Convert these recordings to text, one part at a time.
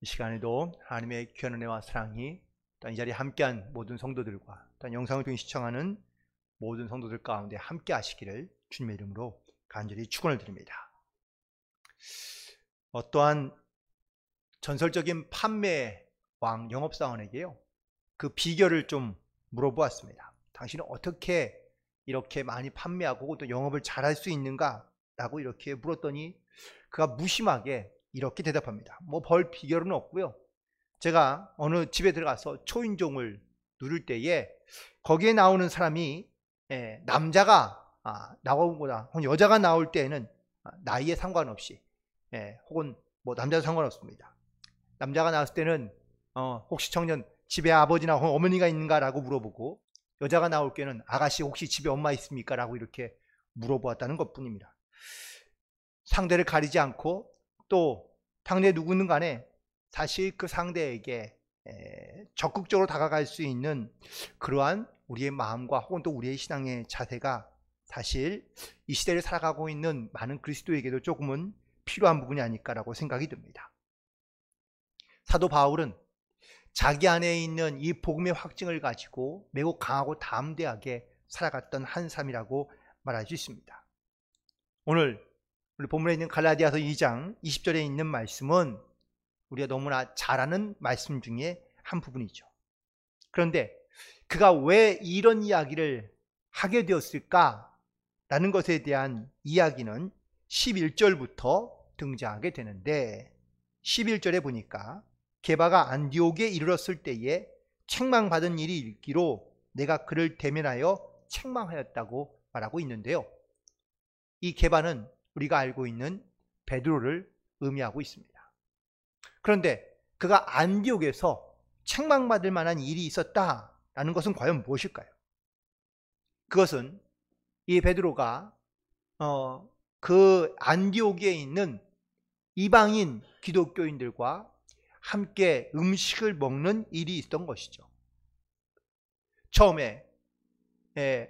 이 시간에도 하나님의 귀한 은혜와 사랑이 또 이 자리에 함께한 모든 성도들과 또 영상을 통해 시청하는 모든 성도들 가운데 함께 하시기를 주님의 이름으로 간절히 축원을 드립니다. 어떠한 전설적인 판매 왕 영업사원에게요, 그 비결을 좀 물어보았습니다. 당신은 어떻게 이렇게 많이 판매하고 또 영업을 잘할 수 있는가? 라고 이렇게 물었더니 그가 무심하게 이렇게 대답합니다. 뭐 벌 비결은 없고요. 제가 어느 집에 들어가서 초인종을 누를 때에 거기에 나오는 사람이 남자가 나오거나 여자가 나올 때에는 나이에 상관없이 혹은 뭐 남자도 상관없습니다. 남자가 나왔을 때는 혹시 청년 집에 아버지나 어머니가 있는가라고 물어보고, 여자가 나올 때는 아가씨 혹시 집에 엄마 있습니까? 라고 이렇게 물어보았다는 것뿐입니다. 상대를 가리지 않고 또 상대 누구는 간에 사실 그 상대에게 적극적으로 다가갈 수 있는 그러한 우리의 마음과 혹은 또 우리의 신앙의 자세가 사실 이 시대를 살아가고 있는 많은 그리스도에게도 조금은 필요한 부분이 아닐까라고 생각이 듭니다. 사도 바울은 자기 안에 있는 이 복음의 확증을 가지고 매우 강하고 담대하게 살아갔던 한 사람이라고 말할 수 있습니다. 오늘 우리 본문에 있는 갈라디아서 2장 20절에 있는 말씀은 우리가 너무나 잘 아는 말씀 중에 한 부분이죠. 그런데 그가 왜 이런 이야기를 하게 되었을까라는 것에 대한 이야기는 11절부터 등장하게 되는데, 11절에 보니까 게바가 안디옥에 이르렀을 때에 책망받은 일이 있기로 내가 그를 대면하여 책망하였다고 말하고 있는데요, 이 게바는 우리가 알고 있는 베드로를 의미하고 있습니다. 그런데 그가 안디옥에서 책망받을 만한 일이 있었다라는 것은 과연 무엇일까요? 그것은 이 베드로가 그 안디옥에 있는 이방인 기독교인들과 함께 음식을 먹는 일이 있던 것이죠. 처음에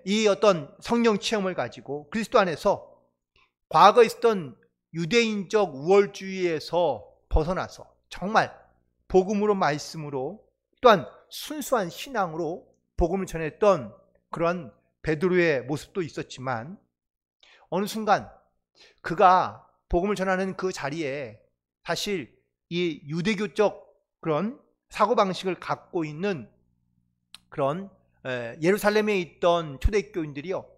이 어떤 성령 체험을 가지고 그리스도 안에서 과거에 있었던 유대인적 우월주의에서 벗어나서 정말 복음으로, 말씀으로, 또한 순수한 신앙으로 복음을 전했던 그런 베드로의 모습도 있었지만, 어느 순간 그가 복음을 전하는 그 자리에 사실 이 유대교적 그런 사고방식을 갖고 있는 그런 예루살렘에 있던 초대교인들이요,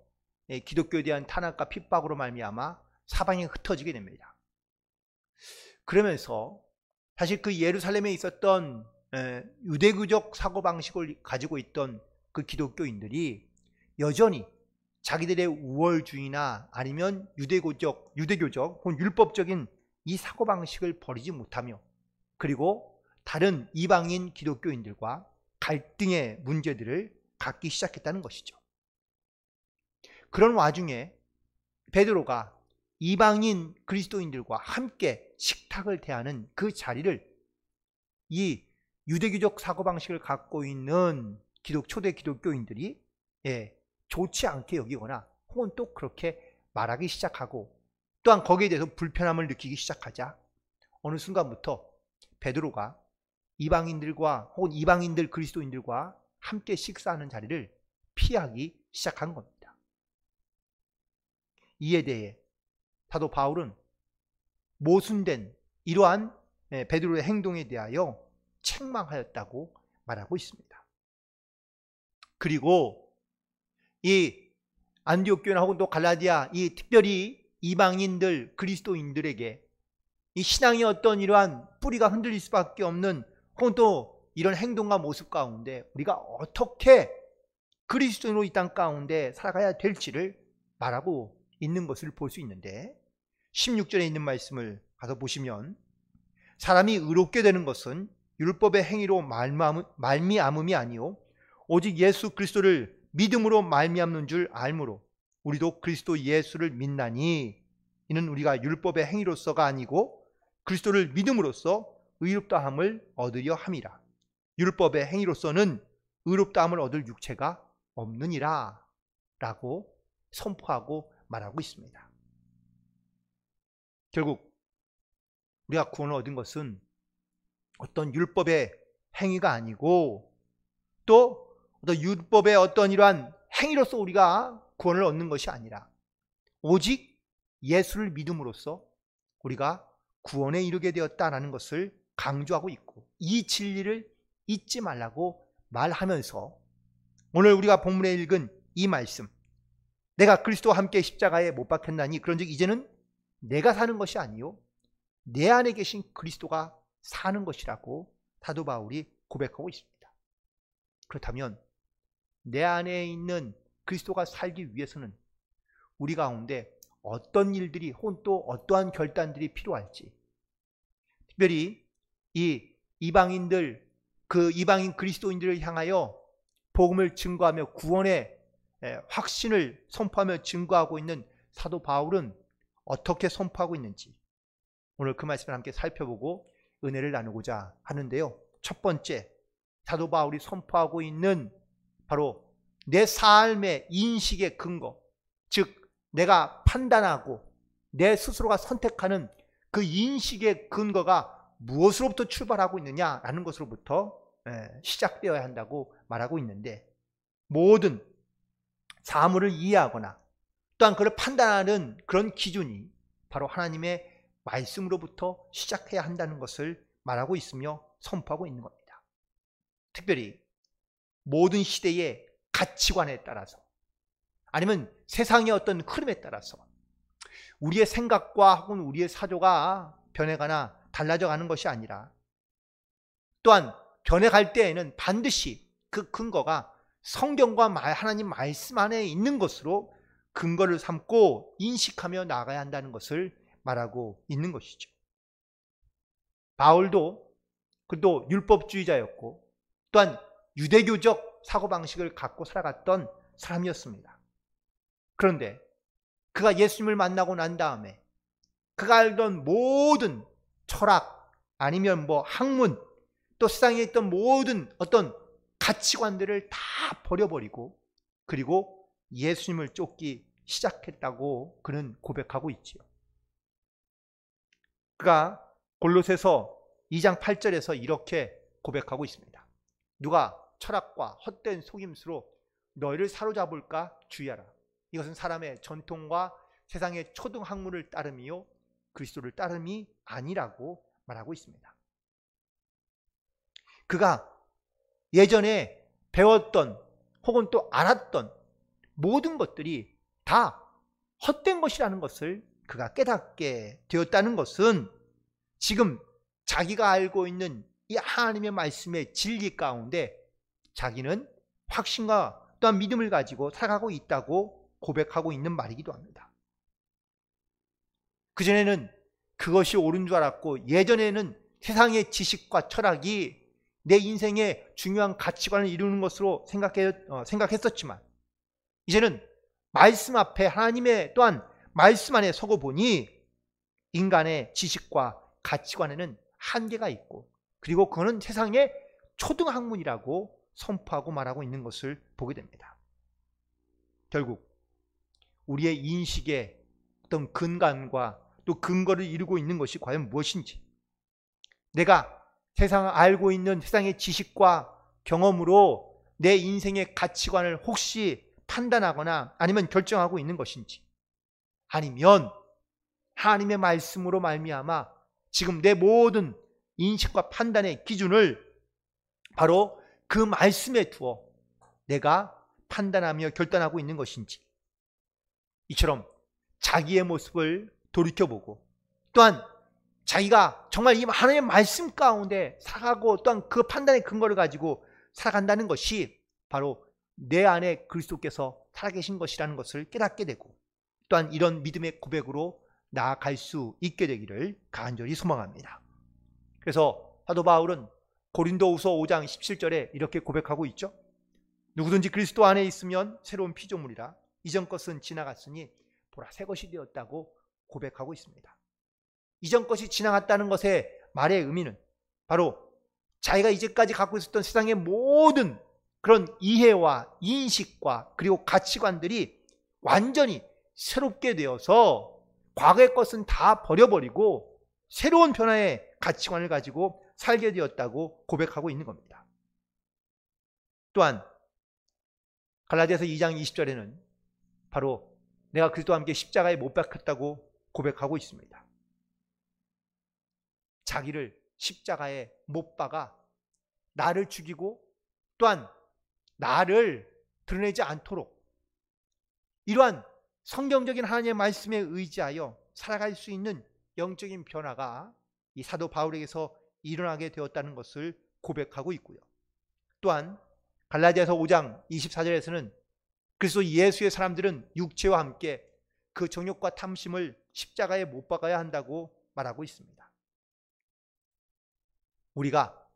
기독교에 대한 탄압과 핍박으로 말미암아 사방에 흩어지게 됩니다. 그러면서 사실 그 예루살렘에 있었던 유대교적 사고방식을 가지고 있던 그 기독교인들이 여전히 자기들의 우월주의나 아니면 유대교적 혹은 율법적인 이 사고방식을 버리지 못하며, 그리고 다른 이방인 기독교인들과 갈등의 문제들을 갖기 시작했다는 것이죠. 그런 와중에 베드로가 이방인 그리스도인들과 함께 식탁을 대하는 그 자리를 이 유대교적 사고방식을 갖고 있는 초대 기독교인들이 좋지 않게 여기거나 혹은 또 그렇게 말하기 시작하고, 또한 거기에 대해서 불편함을 느끼기 시작하자 어느 순간부터 베드로가 이방인들과 혹은 이방인들 그리스도인들과 함께 식사하는 자리를 피하기 시작한 겁니다. 이에 대해 사도 바울은 모순된 이러한 베드로의 행동에 대하여 책망하였다고 말하고 있습니다. 그리고 이 안디옥 교회나 혹은 또 갈라디아, 이 특별히 이방인들 그리스도인들에게 이 신앙의 어떤 이러한 뿌리가 흔들릴 수밖에 없는, 혹은 또 이런 행동과 모습 가운데 우리가 어떻게 그리스도인으로 이 땅 가운데 살아가야 될지를 말하고 있는 것을 볼 수 있는데, 16절에 있는 말씀을 가서 보시면 사람이 의롭게 되는 것은 율법의 행위로 말미암음이 아니요 오직 예수 그리스도를 믿음으로 말미암는 줄 알므로 우리도 그리스도 예수를 믿나니 이는 우리가 율법의 행위로서가 아니고 그리스도를 믿음으로써 의롭다함을 얻으려 함이라. 율법의 행위로서는 의롭다함을 얻을 육체가 없느니라 라고 선포하고 말하고 있습니다. 결국 우리가 구원을 얻은 것은 어떤 율법의 행위가 아니고 또 어떤 율법의 어떤 이러한 행위로서 우리가 구원을 얻는 것이 아니라 오직 예수를 믿음으로써 우리가 구원에 이르게 되었다라는 것을 강조하고 있고, 이 진리를 잊지 말라고 말하면서 오늘 우리가 본문에 읽은 이 말씀, 내가 그리스도와 함께 십자가에 못 박혔나니 그런즉 이제는 내가 사는 것이 아니요 내 안에 계신 그리스도가 사는 것이라고 사도 바울이 고백하고 있습니다. 그렇다면 내 안에 있는 그리스도가 살기 위해서는 우리 가운데 어떤 일들이 혹은 또 어떠한 결단들이 필요할지, 특별히 이 이방인들, 그 이방인 그리스도인들을 향하여 복음을 증거하며 구원의 확신을 선포하며 증거하고 있는 사도 바울은 어떻게 선포하고 있는지 오늘 그 말씀을 함께 살펴보고 은혜를 나누고자 하는데요. 첫 번째, 사도 바울이 선포하고 있는 바로 내 삶의 인식의 근거, 즉 내가 판단하고 내 스스로가 선택하는 그 인식의 근거가 무엇으로부터 출발하고 있느냐라는 것으로부터 시작되어야 한다고 말하고 있는데, 모든 사물을 이해하거나 또한 그를 판단하는 그런 기준이 바로 하나님의 말씀으로부터 시작해야 한다는 것을 말하고 있으며 선포하고 있는 겁니다. 특별히 모든 시대의 가치관에 따라서 아니면 세상의 어떤 흐름에 따라서 우리의 생각과 혹은 우리의 사조가 변해가나 달라져 가는 것이 아니라, 또한 변해갈 때에는 반드시 그 근거가 성경과 하나님 말씀 안에 있는 것으로 근거를 삼고 인식하며 나아가야 한다는 것을 말하고 있는 것이죠. 바울도 그도 율법주의자였고 또한 유대교적 사고방식을 갖고 살아갔던 사람이었습니다. 그런데 그가 예수님을 만나고 난 다음에 그가 알던 모든 철학 아니면 학문, 또 세상에 있던 모든 어떤 가치관들을 다 버려버리고 그리고 예수님을 쫓기 시작했다고 그는 고백하고 있지요. 그가 골로새서 2장 8절에서 이렇게 고백하고 있습니다. 누가 철학과 헛된 속임수로 너희를 사로잡을까 주의하라. 이것은 사람의 전통과 세상의 초등학문을 따름이요 그리스도를 따름이 아니라고 말하고 있습니다. 그가 예전에 배웠던 혹은 또 알았던 모든 것들이 다 헛된 것이라는 것을 그가 깨닫게 되었다는 것은 지금 자기가 알고 있는 이 하나님의 말씀의 진리 가운데 자기는 확신과 또한 믿음을 가지고 살아가고 있다고 고백하고 있는 말이기도 합니다. 그전에는 그것이 옳은 줄 알았고, 예전에는 세상의 지식과 철학이 내 인생의 중요한 가치관을 이루는 것으로 생각했었지만, 이제는 말씀 앞에 하나님의 또한 말씀 안에 서고 보니 인간의 지식과 가치관에는 한계가 있고, 그리고 그거는 세상의 초등학문이라고 선포하고 말하고 있는 것을 보게 됩니다. 결국 우리의 인식의 어떤 근간과 또 근거를 이루고 있는 것이 과연 무엇인지, 내가 세상을 알고 있는 세상의 지식과 경험으로 내 인생의 가치관을 혹시 판단하거나 아니면 결정하고 있는 것인지, 아니면 하나님의 말씀으로 말미암아 지금 내 모든 인식과 판단의 기준을 바로 그 말씀에 두어 내가 판단하며 결단하고 있는 것인지, 이처럼 자기의 모습을 돌이켜보고 또한 자기가 정말 이 하나님의 말씀 가운데 살아가고 또한 그 판단의 근거를 가지고 살아간다는 것이 바로 내 안에 그리스도께서 살아계신 것이라는 것을 깨닫게 되고, 또한 이런 믿음의 고백으로 나아갈 수 있게 되기를 간절히 소망합니다. 그래서 사도 바울은 고린도후서 5장 17절에 이렇게 고백하고 있죠. 누구든지 그리스도 안에 있으면 새로운 피조물이라 이전 것은 지나갔으니 보라 새 것이 되었다고 고백하고 있습니다. 이전 것이 지나갔다는 것의 말의 의미는 바로 자기가 이제까지 갖고 있었던 세상의 모든 그런 이해와 인식과 그리고 가치관들이 완전히 새롭게 되어서 과거의 것은 다 버려버리고 새로운 변화의 가치관을 가지고 살게 되었다고 고백하고 있는 겁니다. 또한 갈라디아서 2장 20절에는 바로 내가 그리스도와 함께 십자가에 못 박혔다고 고백하고 있습니다. 자기를 십자가에 못 박아 나를 죽이고 또한 나를 드러내지 않도록 이러한 성경적인 하나님의 말씀에 의지하여 살아갈 수 있는 영적인 변화가 이 사도 바울에게서 일어나게 되었다는 것을 고백하고 있고요. 또한 갈라디아서 5장 24절에서는 그리스도 예수의 사람들은 육체와 함께 그 정욕과 탐심을 십자가에 못 박아야 한다고 말하고 있습니다. 우리가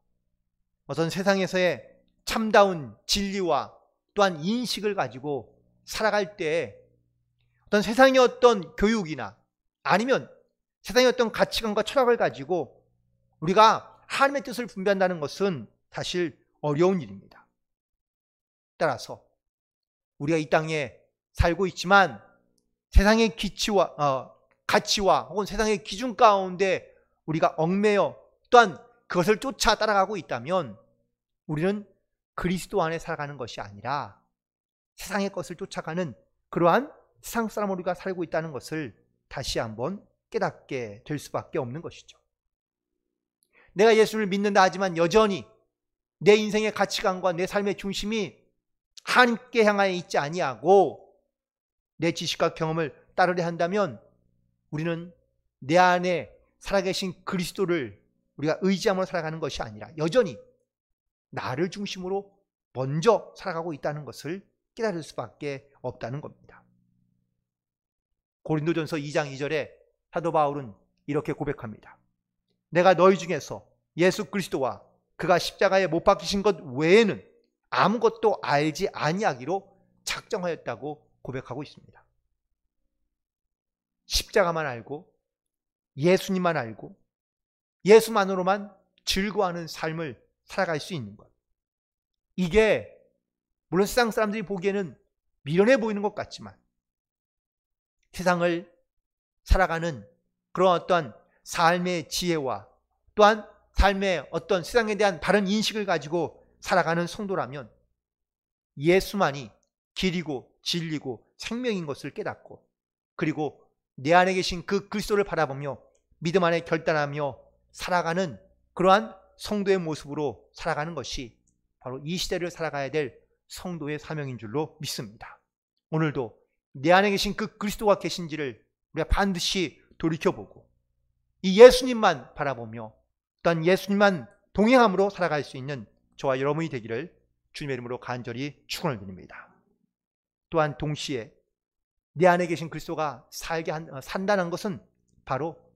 어떤 세상에서의 참다운 진리와 또한 인식을 가지고 살아갈 때 어떤 세상의 어떤 교육이나 아니면 세상의 어떤 가치관과 철학을 가지고 우리가 하나님의 뜻을 분배한다는 것은 사실 어려운 일입니다. 따라서 우리가 이 땅에 살고 있지만 세상의 가치와 혹은 세상의 기준 가운데 우리가 얽매여 또한 그것을 쫓아 따라가고 있다면 우리는 그리스도 안에 살아가는 것이 아니라 세상의 것을 쫓아가는 그러한 세상 사람으로 우리가 살고 있다는 것을 다시 한번 깨닫게 될 수밖에 없는 것이죠. 내가 예수를 믿는다 하지만 여전히 내 인생의 가치관과 내 삶의 중심이 하나님께 향하여 있지 아니하고 내 지식과 경험을 따르려 한다면 우리는 내 안에 살아계신 그리스도를 우리가 의지함으로 살아가는 것이 아니라 여전히 나를 중심으로 먼저 살아가고 있다는 것을 깨달을 수밖에 없다는 겁니다. 고린도전서 2장 2절에 사도 바울은 이렇게 고백합니다. 내가 너희 중에서 예수 그리스도와 그가 십자가에 못 박히신 것 외에는 아무것도 알지 아니하기로 작정하였다고 고백하고 있습니다. 십자가만 알고 예수님만 알고 예수만으로만 즐거워하는 삶을 살아갈 수 있는 것. 이게 물론 세상 사람들이 보기에는 미련해 보이는 것 같지만 세상을 살아가는 그런 어떤 삶의 지혜와 또한 삶의 어떤 세상에 대한 바른 인식을 가지고 살아가는 성도라면 예수만이 길이고 진리고 생명인 것을 깨닫고 그리고 내 안에 계신 그 그리스도를 바라보며 믿음 안에 결단하며 살아가는 그러한 성도의 모습으로 살아가는 것이 바로 이 시대를 살아가야 될 성도의 사명인 줄로 믿습니다. 오늘도 내 안에 계신 그 그리스도가 계신지를 우리가 반드시 돌이켜보고 이 예수님만 바라보며 또한 예수님만 동행함으로 살아갈 수 있는 저와 여러분이 되기를 주님의 이름으로 간절히 축원을 드립니다. 또한 동시에 내 안에 계신 그리스도가 산다는 것은 바로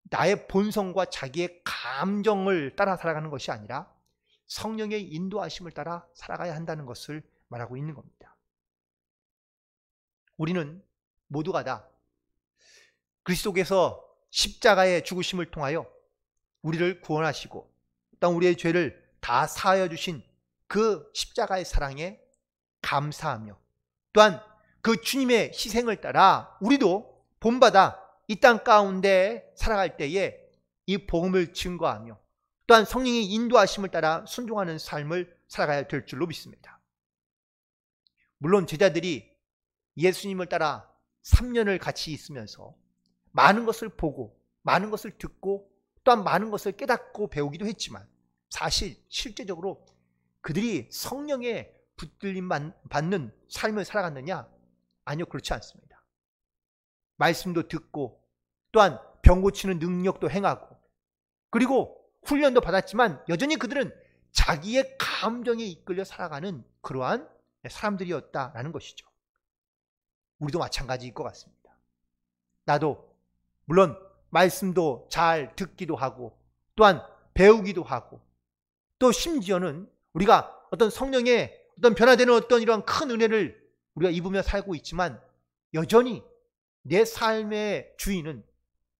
나의 본성과 자기의 감정을 따라 살아가는 것이 아니라 성령의 인도하심을 따라 살아가야 한다는 것을 말하고 있는 겁니다. 우리는 모두가 다 그리스도께서 십자가의 죽으심을 통하여 우리를 구원하시고 또한 우리의 죄를 다 사하여 주신 그 십자가의 사랑에 감사하며 또한 그 주님의 희생을 따라 우리도 본받아 이 땅 가운데 살아갈 때에 이 복음을 증거하며 또한 성령의 인도하심을 따라 순종하는 삶을 살아가야 될 줄로 믿습니다. 물론 제자들이 예수님을 따라 3년을 같이 있으면서 많은 것을 보고 많은 것을 듣고 또한 많은 것을 깨닫고 배우기도 했지만 사실 실제적으로 그들이 성령의 붙들림 받는 삶을 살아갔느냐? 아니요, 그렇지 않습니다. 말씀도 듣고 또한 병 고치는 능력도 행하고 그리고 훈련도 받았지만 여전히 그들은 자기의 감정에 이끌려 살아가는 그러한 사람들이었다라는 것이죠. 우리도 마찬가지일 것 같습니다. 나도 물론 말씀도 잘 듣기도 하고 또한 배우기도 하고 또 심지어는 우리가 어떤 성령의 어떤 변화되는 어떤 이러한 큰 은혜를 우리가 입으며 살고 있지만 여전히 내 삶의 주인은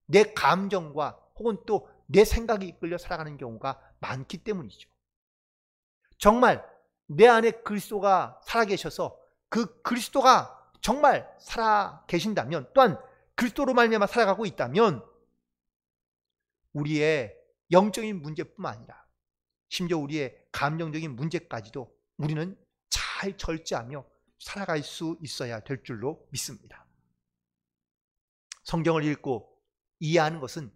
내 감정과 혹은 또 내 생각이 이끌려 살아가는 경우가 많기 때문이죠. 정말 내 안에 그리스도가 살아계셔서 그 그리스도가 정말 살아 계신다면 또한 그리스도로 말미암아 살아가고 있다면 우리의 영적인 문제뿐만 아니라 심지어 우리의 감정적인 문제까지도 우리는 잘 절제하며 살아갈 수 있어야 될 줄로 믿습니다. 성경을 읽고 이해하는 것은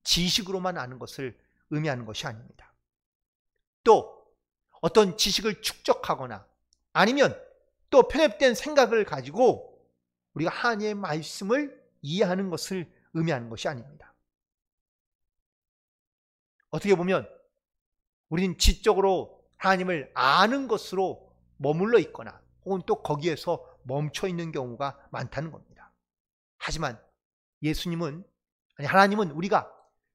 지식으로만 아는 것을 의미하는 것이 아닙니다. 또 어떤 지식을 축적하거나 아니면 또 편협된 생각을 가지고 우리가 하나님의 말씀을 이해하는 것을 의미하는 것이 아닙니다. 어떻게 보면 우리는 지적으로 하나님을 아는 것으로 머물러 있거나 혹은 또 거기에서 멈춰 있는 경우가 많다는 겁니다. 하지만 하나님은 우리가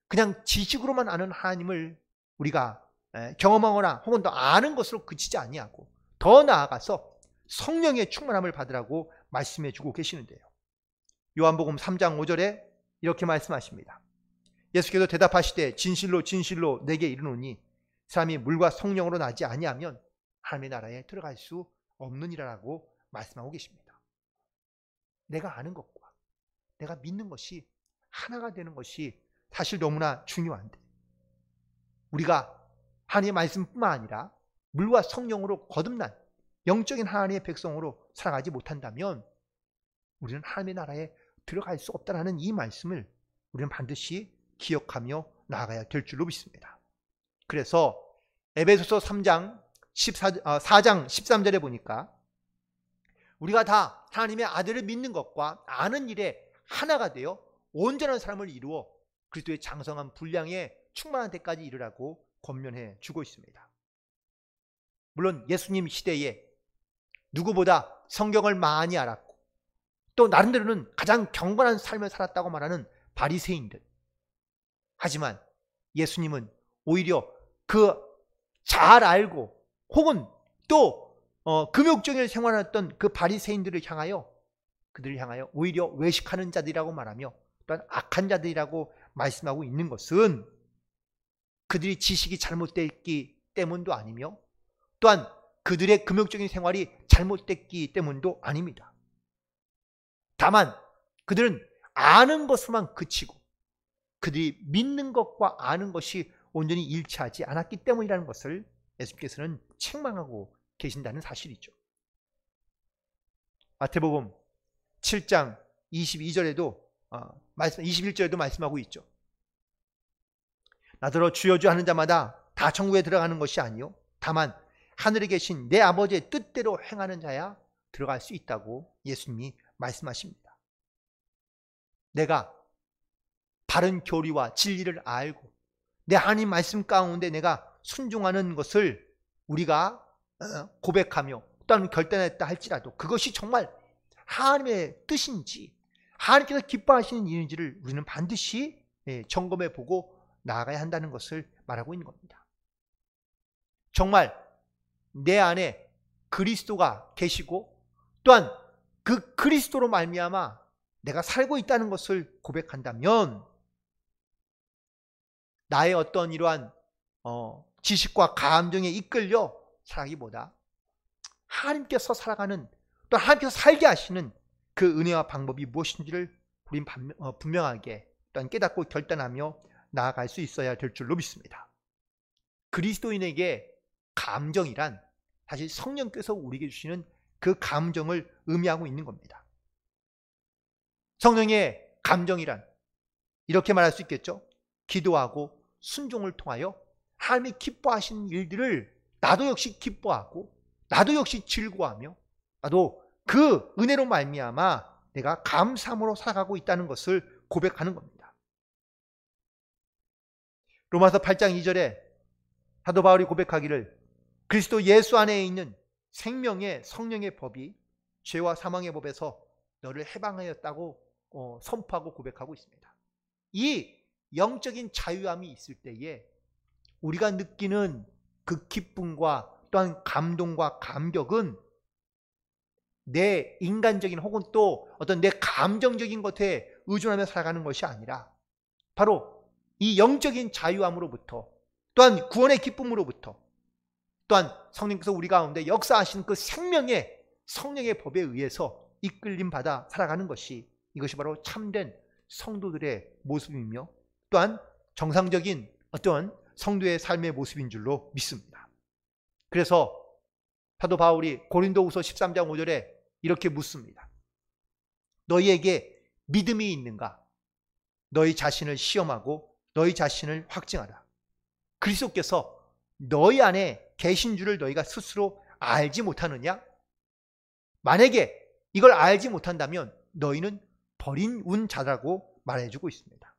그냥 지식으로만 아는 하나님을 우리가 경험하거나 혹은 더 아는 것으로 그치지 아니하고 더 나아가서 성령의 충만함을 받으라고 말씀해 주고 계시는데요. 요한복음 3장 5절에 이렇게 말씀하십니다. 예수께서 대답하시되 진실로 진실로 내게 이르노니 사람이 물과 성령으로 나지 아니하면 하나님의 나라에 들어갈 수 없느니라라고 말씀하고 계십니다. 내가 아는 것과 내가 믿는 것이 하나가 되는 것이 사실 너무나 중요한데 우리가 하나님의 말씀뿐만 아니라 물과 성령으로 거듭난 영적인 하나님의 백성으로 살아가지 못한다면 우리는 하나님의 나라에 들어갈 수 없다는 이 말씀을 우리는 반드시 기억하며 나아가야 될 줄로 믿습니다. 그래서 에베소서 4장 13절에 보니까 우리가 다 하나님의 아들을 믿는 것과 아는 일에 하나가 되어 온전한 사람을 이루어 그리스도의 장성한 분량에 충만한 데까지 이르라고 권면해 주고 있습니다. 물론 예수님 시대에 누구보다 성경을 많이 알았고 또 나름대로는 가장 경건한 삶을 살았다고 말하는 바리새인들, 하지만 예수님은 오히려 그 잘 알고 혹은 또 금욕적인 생활했던 그 바리새인들을 향하여 그들을 향하여 오히려 외식하는 자들이라고 말하며 또한 악한 자들이라고 말씀하고 있는 것은 그들이 지식이 잘못됐기 때문도 아니며 또한 그들의 금욕적인 생활이 잘못됐기 때문도 아닙니다. 다만 그들은 아는 것으로만 그치고 그들이 믿는 것과 아는 것이 온전히 일치하지 않았기 때문이라는 것을 예수께서는 책망하고 계신다는 사실이죠. 마태복음 7장 22절에도 21절에도 말씀하고 있죠. 나더러 주여 주여 하는 자마다 다 천국에 들어가는 것이 아니요 다만 하늘에 계신 내 아버지의 뜻대로 행하는 자야 들어갈 수 있다고 예수님이 말씀하십니다. 내가 바른 교리와 진리를 알고 내 하나님 말씀 가운데 내가 순종하는 것을 우리가 고백하며 또는 결단했다 할지라도 그것이 정말 하나님의 뜻인지 하나님께서 기뻐하시는 일인지를 우리는 반드시 점검해 보고 나아가야 한다는 것을 말하고 있는 겁니다. 정말 내 안에 그리스도가 계시고 또한 그 그리스도로 말미암아 내가 살고 있다는 것을 고백한다면 나의 어떤 이러한 지식과 감정에 이끌려 살아가기보다 하나님께서 살아가는 또 하나님께서 살게 하시는 그 은혜와 방법이 무엇인지를 우린 분명하게 또한 깨닫고 결단하며 나아갈 수 있어야 될 줄로 믿습니다. 그리스도인에게 감정이란 사실 성령께서 우리에게 주시는 그 감정을 의미하고 있는 겁니다. 성령의 감정이란 이렇게 말할 수 있겠죠. 기도하고 순종을 통하여 하나님이 기뻐하시는 일들을 나도 역시 기뻐하고 나도 역시 즐거워하며 나도 그 은혜로 말미암아 내가 감사함으로 살아가고 있다는 것을 고백하는 겁니다. 로마서 8장 2절에 사도 바울이 고백하기를 그리스도 예수 안에 있는 생명의 성령의 법이 죄와 사망의 법에서 너를 해방하였다고 선포하고 고백하고 있습니다. 이 영적인 자유함이 있을 때에 우리가 느끼는 그 기쁨과 또한 감동과 감격은 내 인간적인 혹은 또 어떤 내 감정적인 것에 의존하며 살아가는 것이 아니라 바로 이 영적인 자유함으로부터 또한 구원의 기쁨으로부터 또한 성령께서 우리 가운데 역사하신 그 생명의 성령의 법에 의해서 이끌림 받아 살아가는 것이 이것이 바로 참된 성도들의 모습이며 또한 정상적인 어떤 성도의 삶의 모습인 줄로 믿습니다. 그래서 사도 바울이 고린도후서 13장 5절에 이렇게 묻습니다. 너희에게 믿음이 있는가? 너희 자신을 시험하고 너희 자신을 확증하라. 그리스도께서 너희 안에 계신 줄을 너희가 스스로 알지 못하느냐? 만약에 이걸 알지 못한다면 너희는 버린 운 자라고 말해주고 있습니다.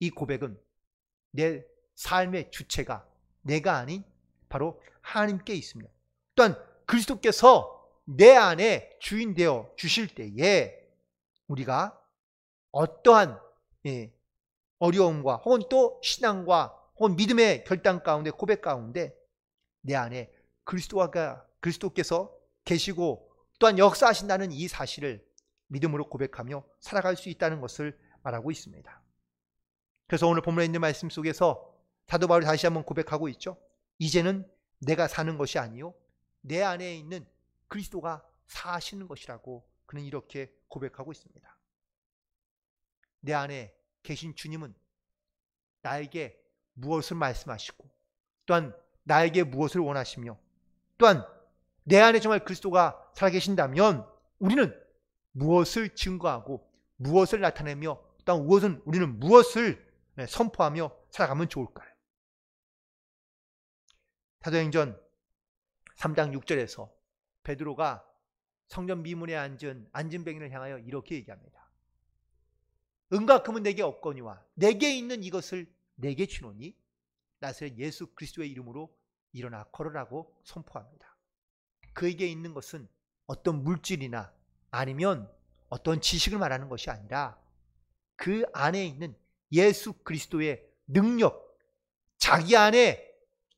이 고백은 내 삶의 주체가 내가 아닌 바로 하나님께 있으며 또한 그리스도께서 내 안에 주인 되어 주실 때에 우리가 어떠한 어려움과 혹은 또 신앙과 혹은 믿음의 결단 가운데 고백 가운데 내 안에 그리스도께서 계시고 또한 역사하신다는 이 사실을 믿음으로 고백하며 살아갈 수 있다는 것을 말하고 있습니다. 그래서 오늘 본문에 있는 말씀 속에서 사도 바울이 다시 한번 고백하고 있죠. 이제는 내가 사는 것이 아니요 내 안에 있는 그리스도가 사시는 것이라고 그는 이렇게 고백하고 있습니다. 내 안에 계신 주님은 나에게 무엇을 말씀하시고 또한 나에게 무엇을 원하시며 또한 내 안에 정말 그리스도가 살아계신다면 우리는 무엇을 증거하고 무엇을 나타내며 또한 우리는 무엇을 선포하며 살아가면 좋을까요? 사도행전 3장 6절에서 베드로가 성전 미문에 앉은 병인을 향하여 이렇게 얘기합니다. 은과 금은 내게 없거니와 내게 있는 이것을 내게 주노니 나사렛 예수 그리스도의 이름으로 일어나 걸으라고 선포합니다. 그에게 있는 것은 어떤 물질이나 아니면 어떤 지식을 말하는 것이 아니라 그 안에 있는 예수 그리스도의 능력, 자기 안에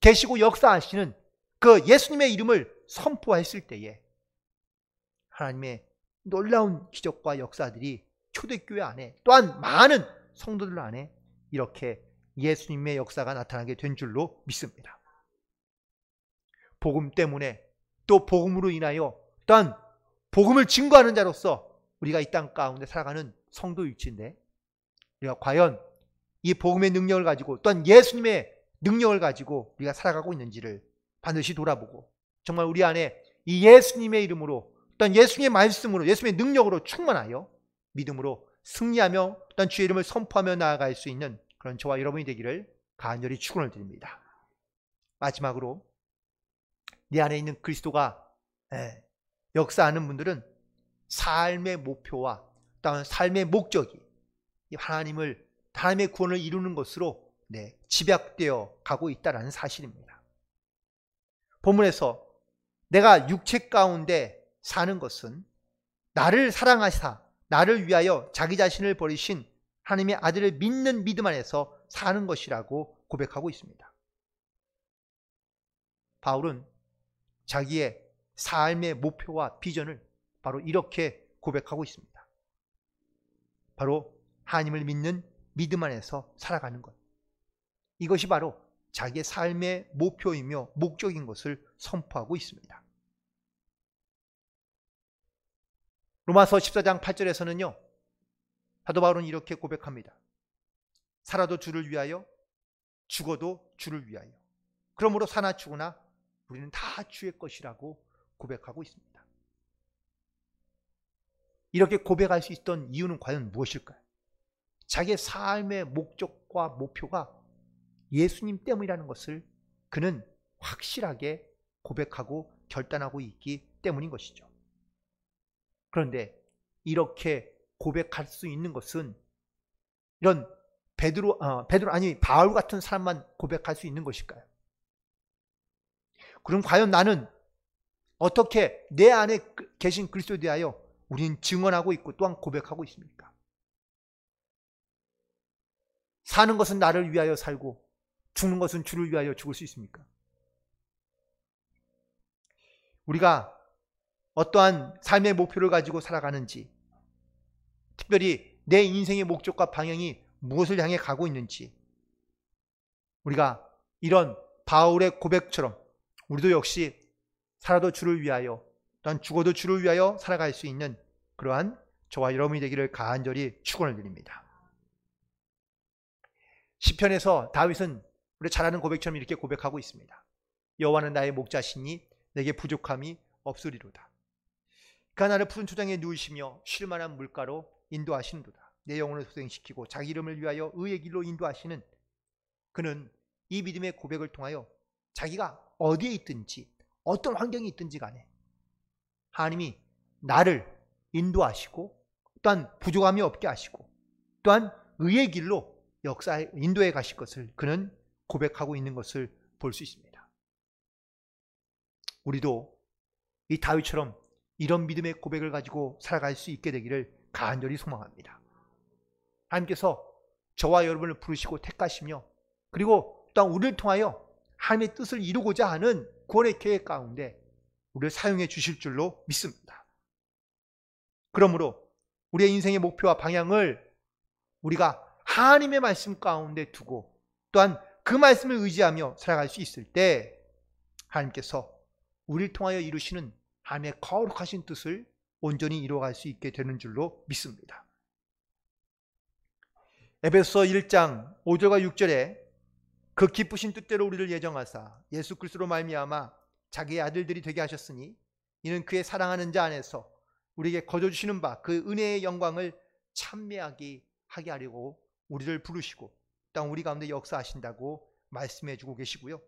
계시고 역사하시는 그 예수님의 이름을 선포했을 때에 하나님의 놀라운 기적과 역사들이 초대교회 안에 또한 많은 성도들 안에 이렇게 예수님의 역사가 나타나게 된 줄로 믿습니다. 복음 때문에 또 복음으로 인하여 또한 복음을 증거하는 자로서 우리가 이 땅 가운데 살아가는 성도일진데 우리가 과연 이 복음의 능력을 가지고 또한 예수님의 능력을 가지고 우리가 살아가고 있는지를 반드시 돌아보고 정말 우리 안에 이 예수님의 이름으로 또한 예수님의 말씀으로 예수님의 능력으로 충만하여 믿음으로 승리하며 또한 주의 이름을 선포하며 나아갈 수 있는 그런 저와 여러분이 되기를 간절히 축원을 드립니다. 마지막으로 내 안에 있는 그리스도가 역사하는 분들은 삶의 목표와 또한 삶의 목적이 하나님의 구원을 이루는 것으로 집약되어 가고 있다는 사실입니다. 본문에서 내가 육체 가운데 사는 것은 나를 사랑하사 나를 위하여 자기 자신을 버리신 하나님의 아들을 믿는 믿음 안에서 사는 것이라고 고백하고 있습니다. 바울은 자기의 삶의 목표와 비전을 바로 이렇게 고백하고 있습니다. 바로 하나님을 믿는 믿음 안에서 살아가는 것. 이것이 바로 자기의 삶의 목표이며 목적인 것을 선포하고 있습니다. 로마서 14장 8절에서는요. 사도 바울은 이렇게 고백합니다. 살아도 주를 위하여 죽어도 주를 위하여 그러므로 사나 죽으나 우리는 다 주의 것이라고 고백하고 있습니다. 이렇게 고백할 수 있던 이유는 과연 무엇일까요? 자기의 삶의 목적과 목표가 예수님 때문이라는 것을 그는 확실하게 고백하고 결단하고 있기 때문인 것이죠. 그런데 이렇게 고백할 수 있는 것은 이런 바울 같은 사람만 고백할 수 있는 것일까요? 그럼 과연 나는 어떻게 내 안에 계신 그리스도에 대하여 우리는 증언하고 있고 또한 고백하고 있습니까? 사는 것은 나를 위하여 살고 죽는 것은 주를 위하여 죽을 수 있습니까? 우리가 어떠한 삶의 목표를 가지고 살아가는지, 특별히 내 인생의 목적과 방향이 무엇을 향해 가고 있는지, 우리가 이런 바울의 고백처럼 우리도 역시 살아도 주를 위하여 또한 죽어도 주를 위하여 살아갈 수 있는 그러한 저와 여러분이 되기를 간절히 축원을 드립니다. 시편에서 다윗은 우리 잘 아는 고백처럼 이렇게 고백하고 있습니다. 여호와는 나의 목자시니 내게 부족함이 없으리로다. 그가 나를 푸른 초장에 누우시며 쉴 만한 물가로 인도하시는도다. 내 영혼을 소생시키고 자기 이름을 위하여 의의 길로 인도하시는 그는 이 믿음의 고백을 통하여 자기가 어디에 있든지 어떤 환경이 있든지 간에 하나님이 나를 인도하시고 또한 부족함이 없게 하시고 또한 의의 길로 역사에 인도해 가실 것을 그는 고백하고 있는 것을 볼 수 있습니다. 우리도 이 다윗처럼 이런 믿음의 고백을 가지고 살아갈 수 있게 되기를 간절히 소망합니다. 하나님께서 저와 여러분을 부르시고 택하시며 그리고 또한 우리를 통하여 하나님의 뜻을 이루고자 하는 구원의 계획 가운데 우리를 사용해 주실 줄로 믿습니다. 그러므로 우리의 인생의 목표와 방향을 우리가 하나님의 말씀 가운데 두고 또한 그 말씀을 의지하며 살아갈 수 있을 때 하나님께서 우리를 통하여 이루시는 하나님의 거룩하신 뜻을 온전히 이루어갈 수 있게 되는 줄로 믿습니다. 에베소서 1장 5절과 6절에 그 기쁘신 뜻대로 우리를 예정하사 예수 그리스도로 말미암아 자기의 아들들이 되게 하셨으니 이는 그의 사랑하는 자 안에서 우리에게 거저주시는 바 그 은혜의 영광을 찬미하게 하게 하려고 우리를 부르시고 또한 우리 가운데 역사하신다고 말씀해 주고 계시고요.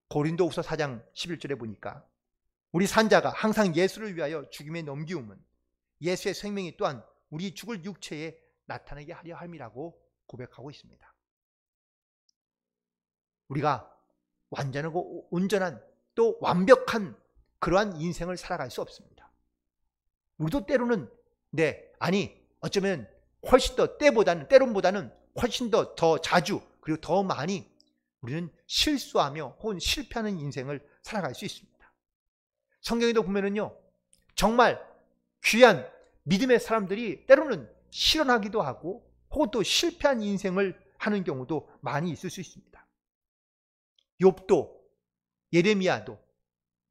고린도후서 4장 11절에 보니까 우리 산자가 항상 예수를 위하여 죽임에 넘기움은 예수의 생명이 또한 우리 죽을 육체에 나타나게 하려 함이라고 고백하고 있습니다. 우리가 완전하고 온전한 또 완벽한 그러한 인생을 살아갈 수 없습니다. 우리도 때로는 어쩌면 훨씬 더 때론보다는 훨씬 더 자주 그리고 더 많이 우리는 실수하며 혹은 실패하는 인생을 살아갈 수 있습니다. 성경에도 보면은요, 정말 귀한 믿음의 사람들이 때로는 실현하기도 하고 혹은 또 실패한 인생을 하는 경우도 많이 있을 수 있습니다. 욥도 예레미야도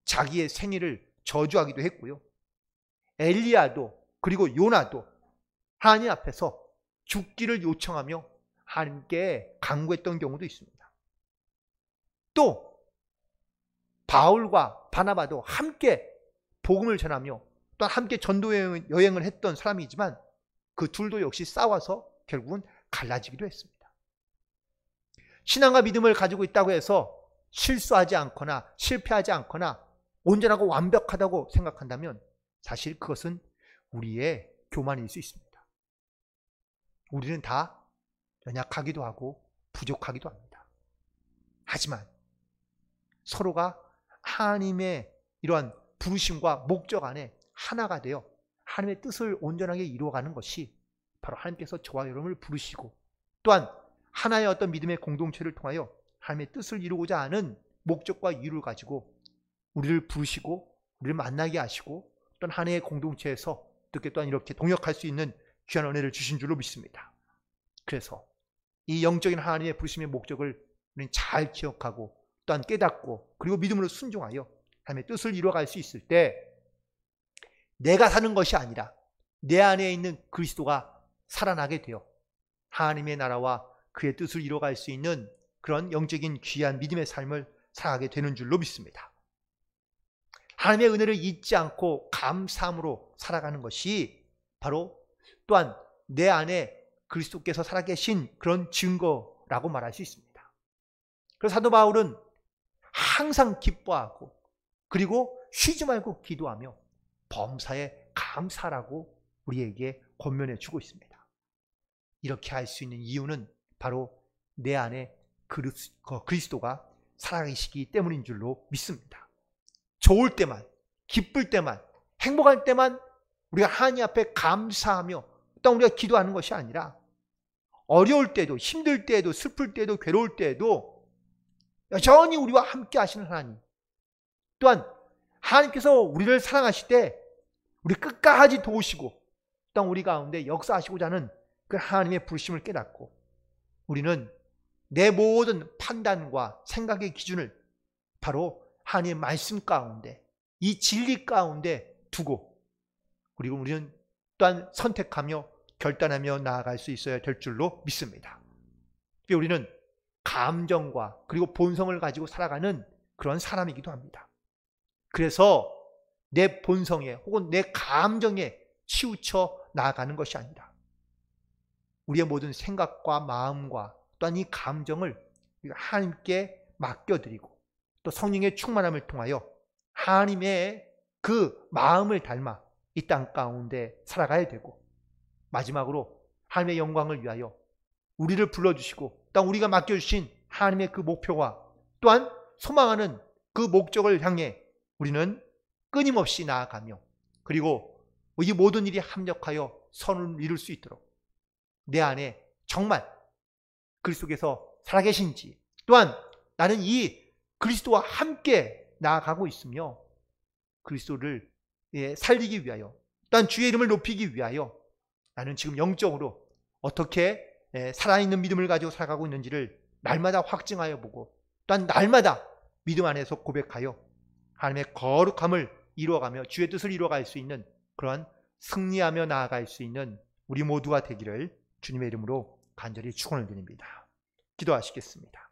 자기의 생애를 저주하기도 했고요. 엘리야도 그리고 요나도 하나님 앞에서 죽기를 요청하며 하나님께 간구했던 경우도 있습니다. 또 바울과 바나바도 함께 복음을 전하며 또 함께 전도 여행을 했던 사람이지만 그 둘도 역시 싸워서 결국은 갈라지기도 했습니다. 신앙과 믿음을 가지고 있다고 해서 실수하지 않거나 실패하지 않거나 온전하고 완벽하다고 생각한다면 사실 그것은 우리의 교만일 수 있습니다. 우리는 다 연약하기도 하고 부족하기도 합니다. 하지만 서로가 하나님의 이러한 부르심과 목적 안에 하나가 되어 하나님의 뜻을 온전하게 이루어가는 것이 바로 하나님께서 저와 여러분을 부르시고 또한 하나의 어떤 믿음의 공동체를 통하여 하나님의 뜻을 이루고자 하는 목적과 이유를 가지고 우리를 부르시고 우리를 만나게 하시고 또한 하나의 공동체에서 또한 이렇게 동역할 수 있는 귀한 은혜를 주신 줄로 믿습니다. 그래서 이 영적인 하나님의 부르심의 목적을 우리는 잘 기억하고 또한 깨닫고 그리고 믿음으로 순종하여 하나님의 뜻을 이루어갈 수 있을 때 내가 사는 것이 아니라 내 안에 있는 그리스도가 살아나게 되어 하나님의 나라와 그의 뜻을 이루어갈 수 있는 그런 영적인 귀한 믿음의 삶을 살아가게 되는 줄로 믿습니다. 하나님의 은혜를 잊지 않고 감사함으로 살아가는 것이 바로 또한 내 안에 그리스도께서 살아계신 그런 증거라고 말할 수 있습니다. 그래서 사도 바울은 항상 기뻐하고 그리고 쉬지 말고 기도하며 범사에 감사라고 우리에게 권면해 주고 있습니다. 이렇게 할 수 있는 이유는 바로 내 안에 그리스도가 살아계시기 때문인 줄로 믿습니다. 좋을 때만, 기쁠 때만, 행복할 때만 우리가 하나님 앞에 감사하며 또 우리가 기도하는 것이 아니라 어려울 때도, 힘들 때에도, 슬플 때에도, 괴로울 때에도 여전히 우리와 함께 하시는 하나님, 또한 하나님께서 우리를 사랑하실 때 우리 끝까지 도우시고 또한 우리 가운데 역사하시고자 하는 그 하나님의 부르심을 깨닫고 우리는 내 모든 판단과 생각의 기준을 바로 하나님의 말씀 가운데, 이 진리 가운데 두고 그리고 우리는 또한 선택하며 결단하며 나아갈 수 있어야 될 줄로 믿습니다. 우리는 감정과 그리고 본성을 가지고 살아가는 그런 사람이기도 합니다. 그래서 내 본성에 혹은 내 감정에 치우쳐 나아가는 것이 아니라 우리의 모든 생각과 마음과 또한 이 감정을 하나님께 맡겨드리고 또 성령의 충만함을 통하여 하나님의 그 마음을 닮아 이 땅 가운데 살아가야 되고, 마지막으로 하나님의 영광을 위하여 우리를 불러주시고 또 우리가 맡겨주신 하나님의 그 목표와 또한 소망하는 그 목적을 향해 우리는 끊임없이 나아가며, 그리고 이 모든 일이 합력하여 선을 이룰 수 있도록 내 안에 정말 그리스도께서 살아계신지, 또한 나는 이 그리스도와 함께 나아가고 있으며 그리스도를 살리기 위하여, 또한 주의 이름을 높이기 위하여 나는 지금 영적으로 어떻게 살아있는 믿음을 가지고 살아가고 있는지를 날마다 확증하여 보고, 또한 날마다 믿음 안에서 고백하여 하나님의 거룩함을 이루어가며 주의 뜻을 이루어갈 수 있는 그러한 승리하며 나아갈 수 있는 우리 모두가 되기를 주님의 이름으로 간절히 축원을 드립니다. 기도하시겠습니다.